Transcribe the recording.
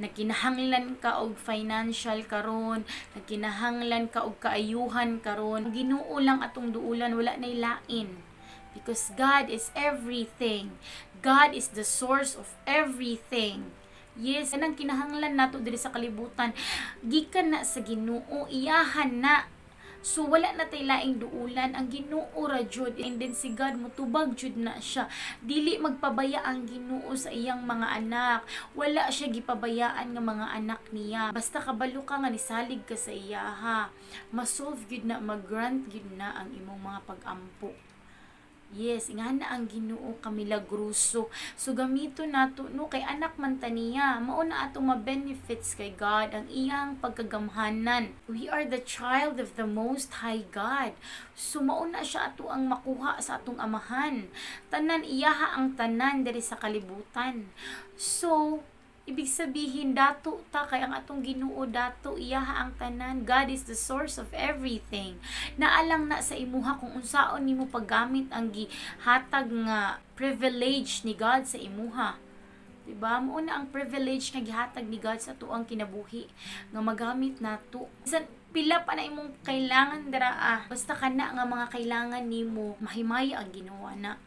Nagkinahanglan ka og financial karon, nagkinahanglan ka og kaayuhan karon. Ang Ginoo lang atong duulan, wala nay lain. Because God is everything. God is the source of everything. Yes, anang kinahanglan nato diri sa kalibutan, gikan na sa Ginoo, iyahan na. So wala na tay laing duulan, ang Ginoo ra jud, and then si God motubag jud na siya. Dili magpabaya ang Ginoo sa iyang mga anak. Wala siya gipabayaan nga mga anak niya. Basta kabalo ka nga nisalig ka sa iya ha. Masolve gyud na, mag-grant gyud na ang imong mga pag-ampo. Yes, ingana ang Ginoo ka milagruso. So gamito nato no kay anak man ta niya. Mao na atong ma-benefits kay God ang iyang pagkagamhanan. We are the child of the Most High God. So mao na siya ato ang makuha sa atong amahan. Tanan iyaha ang tanan diri sa kalibutan. So ibig sabihin, dato ta kay ang atong Ginoo dato, iyaha ang tanan. God is the source of everything. Naalang na sa imuha kung unsaon nimo paggamit ang gihatag nga privilege ni God sa imuha. Diba? Mo na ang privilege nga gihatag ni God sa tuang kinabuhi nga magamit nato. Bisan pila pa na imong kailangan dara basta kana nga mga kailangan nimo mahimaya ang Ginoo na.